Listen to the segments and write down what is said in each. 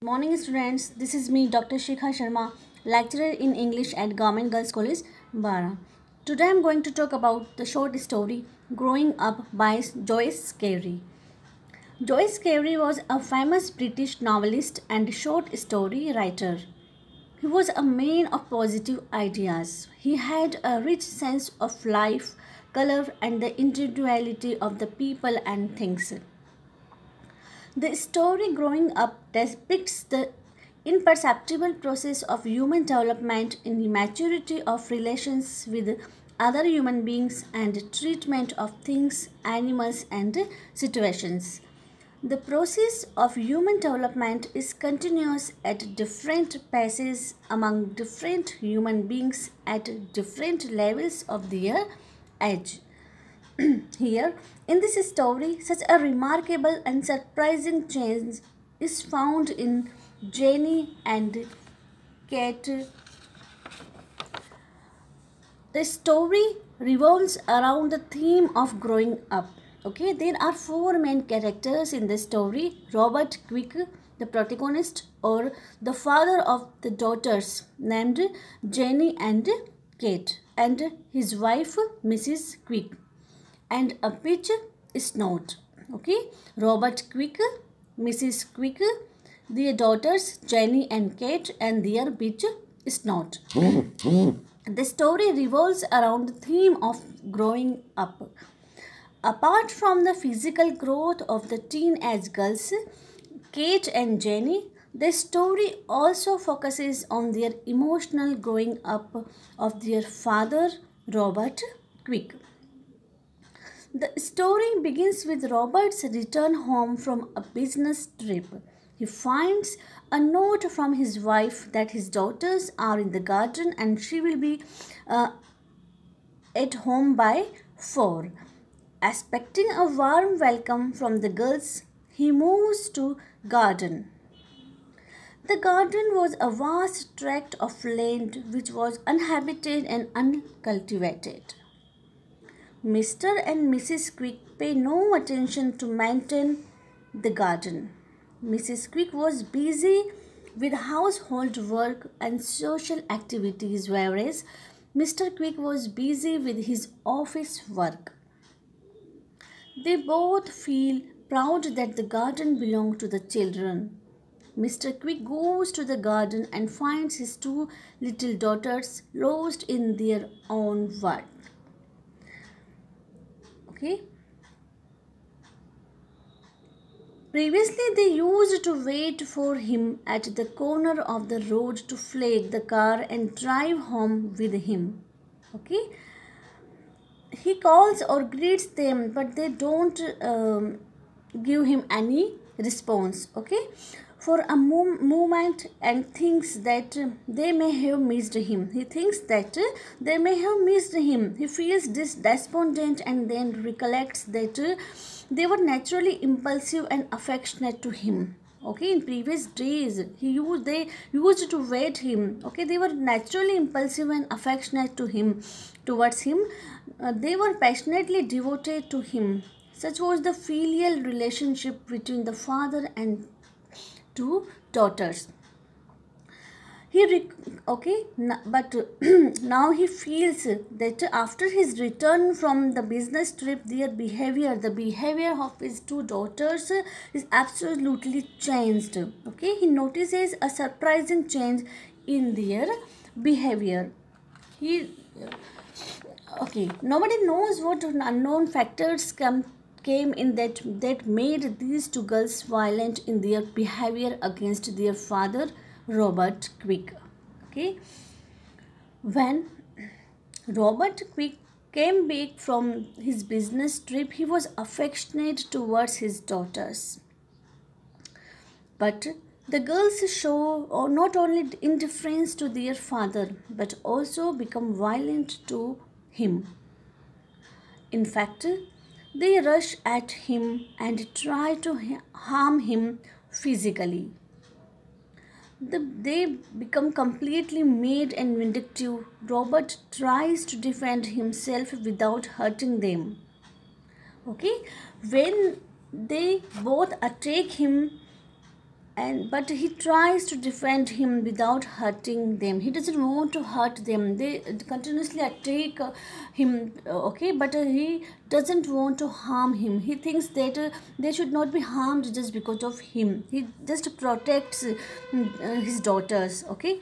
Morning students, this is me Dr. SHIKHA Sharma, lecturer in English at Government Girls College, B.A. Today I am going to talk about the short story Growing Up by Joyce Carey. Joyce Carey was a famous British novelist and short story writer. He was a man of positive ideas. He had a rich sense of life, color and the individuality of the people and things. The story Growing Up depicts the imperceptible process of human development in the maturity of relations with other human beings and treatment of things, animals, and situations. The process of human development is continuous at different paces among different human beings at different levels of their age. Here, in this story, such a remarkable and surprising change is found in Jenny and Kate. The story revolves around the theme of growing up. Okay, there are four main characters in the story: Robert Quick, the protagonist, or the father of the daughters named Jenny and Kate, and his wife Mrs. Quick, and a bitch is not. Okay, Robert Quick, Mrs. Quick, their daughters Jenny and Kate, and their bitch is not. The story revolves around the theme of growing up. Apart from the physical growth of the teenage girls, Kate and Jenny, the story also focuses on their emotional growing up of their father, Robert Quick. The story begins with Robert's return home from a business trip. He finds a note from his wife that his daughters are in the garden and she will be at home by 4. Expecting a warm welcome from the girls, he moves to garden. The garden was a vast tract of land which was uninhabited and uncultivated. Mr. and Mrs. Quick pay no attention to maintain the garden. Mrs. Quick was busy with household work and social activities, whereas Mr. Quick was busy with his office work. They both feel proud that the garden belonged to the children. Mr. Quick goes to the garden and finds his two little daughters lost in their own world. Okay. Previously, they used to wait for him at the corner of the road to flag the car and drive home with him. Okay. He calls or greets them, but they don't give him any response. Okay. For a moment and thinks that they may have missed him. He thinks that they may have missed him. He feels despondent and then recollects that they were naturally impulsive and affectionate to him. Okay, in previous days they used to wait him. Okay, they were naturally impulsive and affectionate to him, towards him. They were passionately devoted to him. Such was the filial relationship between the father and two daughters. But now he feels that after his return from the business trip, the behavior of his two daughters is absolutely changed. Okay, he notices a surprising change in their behavior. Nobody knows what unknown factors came in that made these two girls violent in their behavior against their father, Robert Quick. Okay, when Robert Quick came back from his business trip, he was affectionate towards his daughters, but the girls show not only indifference to their father but also become violent to him. In fact, they rush at him and try to harm him physically. They become completely mad and vindictive. Robert tries to defend himself without hurting them. Okay, when they both attack him, and but he tries to defend him without hurting them. He doesn't want to hurt them. They continuously attack him, okay, but he doesn't want to harm him. He thinks that they should not be harmed just because of him. He just protects his daughters, okay.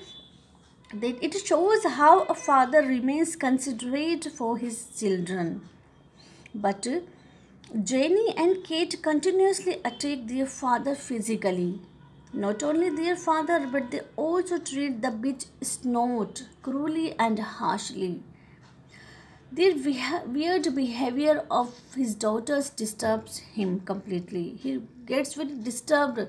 It shows how a father remains considerate for his children. But Jenny and Kate continuously attack their father physically. Not only their father, but they also treat the bitch Snort cruelly and harshly. Their weird behavior of his daughters disturbs him completely. He gets very disturbed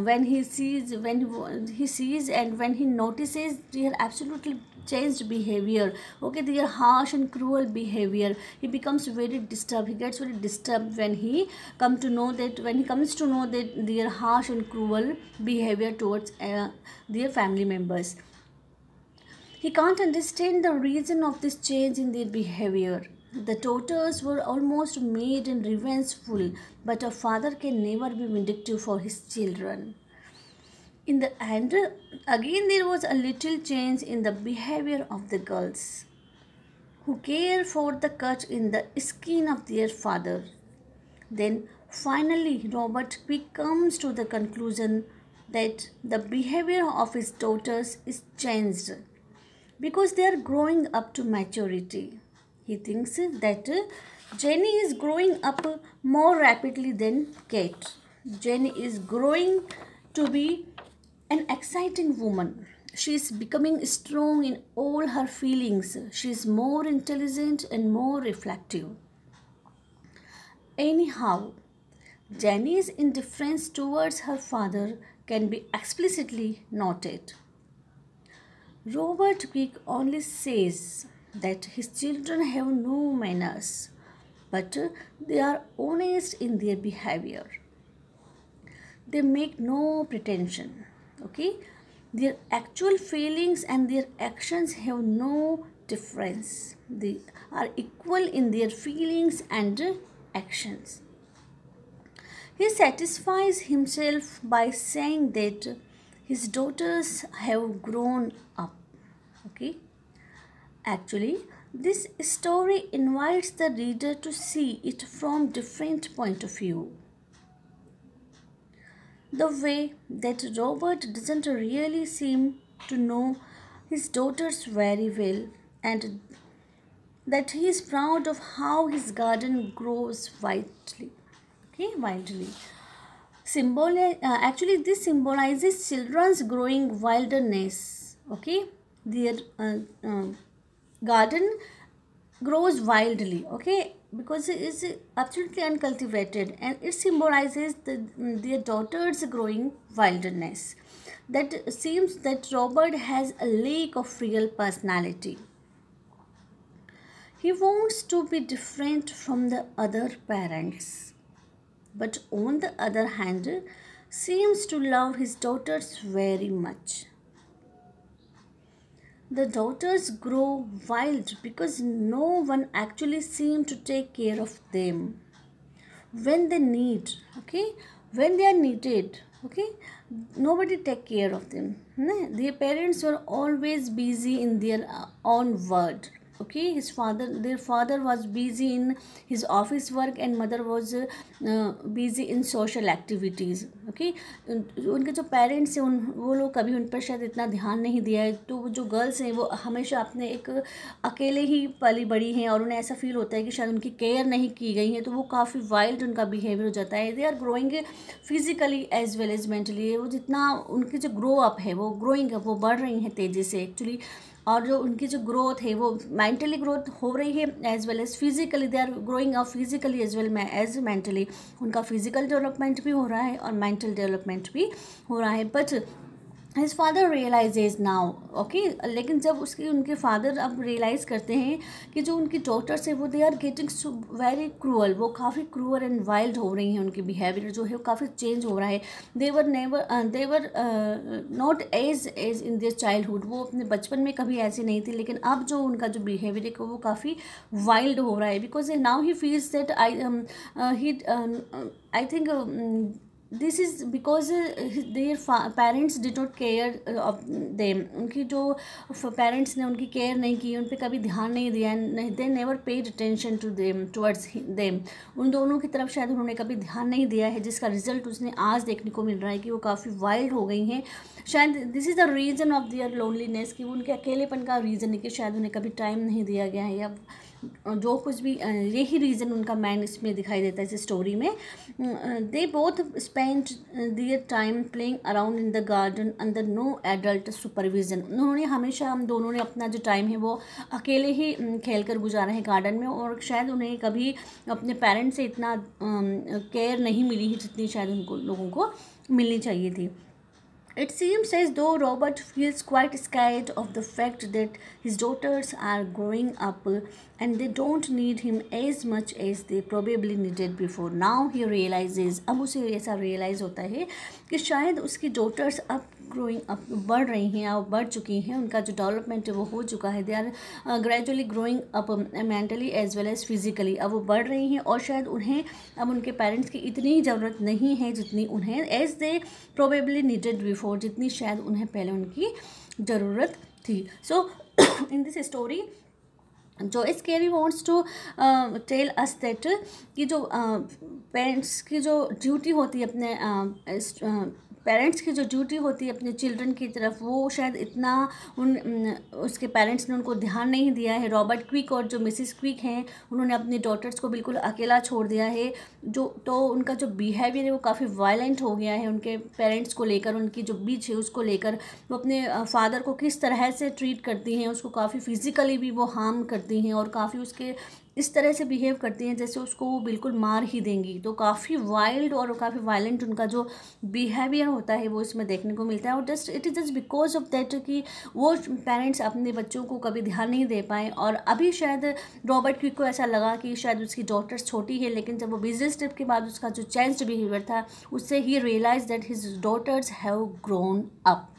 when he sees and when he notices their absolutely changed behavior. Okay, their harsh and cruel behavior. He becomes very disturbed. He gets very disturbed when he comes to know that their harsh and cruel behavior towards their family members. He can't understand the reason of this change in their behavior. The daughters were almost made and revengeful, but a father can never be vindictive for his children. In the end, again there was a little change in the behavior of the girls, who care for the cut in the skin of their father. Then finally, Robert Quick comes to the conclusion that the behavior of his daughters is changed because they are growing up to maturity. He thinks that Jenny is growing up more rapidly than Kate. Jenny is growing to be an exciting woman. She is becoming strong in all her feelings. She is more intelligent and more reflective. Anyhow, Jenny's indifference towards her father can be explicitly noted. Robert Quick only says that his children have no manners, but they are honest in their behavior. They make no pretension. Okay, their actual feelings and their actions have no difference. They are equal in their feelings and actions. He satisfies himself by saying that his daughters have grown up. Okay, actually, this story invites the reader to see it from different point of view. The way that Robert doesn't really seem to know his daughters very well, and that he is proud of how his garden grows wildly. Okay, wildly. Actually, this symbolizes children's growing wilderness. Okay, their garden grows wildly. Okay, because it is absolutely uncultivated, and it symbolizes their daughters growing wilderness. That seems that Robert has a lack of real personality. He wants to be different from the other parents, but on the other hand, seems to love his daughters very much. The daughters grow wild because no one actually seems to take care of them when they need, okay, when they are needed, okay, nobody take care of them. Their parents were always busy in their own world. Okay, their father was busy in his office work and mother was busy in social activities. Okay, उनके जो parents हैं वो लोग कभी उन पर शायद इतना ध्यान नहीं दिया है, तो जो गर्ल्स हैं वो हमेशा अपने एक अकेले ही पली बड़ी हैं और उन्हें ऐसा फील होता है कि शायद उनकी केयर नहीं की गई है, तो वो काफ़ी वाइल्ड उनका बिहेवियर हो जाता है. They are growing physically as well as mentally. वो जितना उनकी जो ग्रो अप है, वो ग्रोइंग अप, वो बढ़ रही हैं तेज़ी से एक्चुअली. और जो उनकी जो ग्रोथ है वो मेंटली ग्रोथ हो रही है as well as physically. They are growing up physically as well as mentally. उनका फिजिकल डेवलपमेंट भी हो रहा है और मेंटल डेवलपमेंट भी हो रहा है. But his father realises now. Okay, लेकिन जब उनके फादर अब रियलाइज़ करते हैं कि जो उनकी डॉटर्स है वो they are getting very cruel, वो काफ़ी क्रूअल एंड वाइल्ड हो रही हैं. उनकी बिहेवियर जो है वो काफ़ी चेंज हो रहा है. They're not as in their childhood. वो अपने बचपन में कभी ऐसे नहीं थी, लेकिन अब जो उनका जो बिहेवियर है वो काफ़ी वाइल्ड हो रहा है. Because now he feels that I think this is because their parents did not care of them, उनकी जो पेरेंट्स ने उनकी केयर नहीं की, उन पर कभी ध्यान नहीं दिया, they never paid attention to them towards them, उन दोनों की तरफ शायद उन्होंने कभी ध्यान नहीं दिया है, जिसका रिजल्ट उसने आज देखने को मिल रहा है कि वो काफ़ी वाइल्ड हो गई हैं। शायद this is the reason of their loneliness, कि उनके अकेलेपन का रीज़न है कि शायद उन्हें कभी टाइम नहीं दिया गया है, या जो कुछ भी, यही रीज़न उनका मैन इसमें दिखाई देता है इस स्टोरी में। They both spend their time playing around in the garden under no adult supervision, उन्होंने हमेशा, हम दोनों ने अपना जो टाइम है वो अकेले ही खेल कर गुजारा है गार्डन में, और शायद उन्हें कभी अपने पेरेंट्स से इतना केयर नहीं मिली है जितनी शायद उनको लोगों को मिलनी चाहिए थी। It seems as though Robert feels quite scared of the fact that his daughters are growing up and they don't need him as much as they probably needed before. Now he realizes, अब उसे ऐसा realize होता है कि शायद उसकी daughters अब growing up, बढ़ रही हैं, अब बढ़ चुकी हैं, उनका जो डेवलपमेंट है वो हो चुका है, they are gradually growing up mentally as well as physically, अब वो बढ़ रही हैं, और शायद उन्हें अब उनके पेरेंट्स की इतनी ज़रूरत नहीं है जितनी उन्हें as they probably needed before, जितनी शायद उन्हें पहले उनकी ज़रूरत थी। So in this story Joyce Cary wants to tell us that कि जो पेरेंट्स की जो ड्यूटी होती है अपने पेरेंट्स की जो ड्यूटी होती है अपने चिल्ड्रन की तरफ, वो शायद इतना उसके पेरेंट्स ने उनको ध्यान नहीं दिया है। रॉबर्ट क्विक और जो मिसिस क्विक हैं, उन्होंने अपनी डॉटर्स को बिल्कुल अकेला छोड़ दिया है, तो उनका जो बिहेवियर है वो काफ़ी वायलेंट हो गया है उनके पेरेंट्स को लेकर, उनकी जो बीच है उसको लेकर। वो अपने फादर को किस तरह से ट्रीट करती हैं, उसको काफ़ी फिजिकली भी वो हार्म करती हैं, और काफ़ी उसके इस तरह से बिहेव करती हैं जैसे उसको वो बिल्कुल मार ही देंगी। तो काफ़ी वाइल्ड और काफ़ी वायलेंट उनका जो बिहेवियर होता है वो इसमें देखने को मिलता है। और it is just because of that कि वो पेरेंट्स अपने बच्चों को कभी ध्यान नहीं दे पाए। और अभी शायद रॉबर्ट क्विक को ऐसा लगा कि शायद उसकी डॉटर्स छोटी है, लेकिन जब वो बिजनेस ट्रिप के बाद उसका जो चेंज्ड बिहेवियर था, उससे ही realise that his daughters have grown up.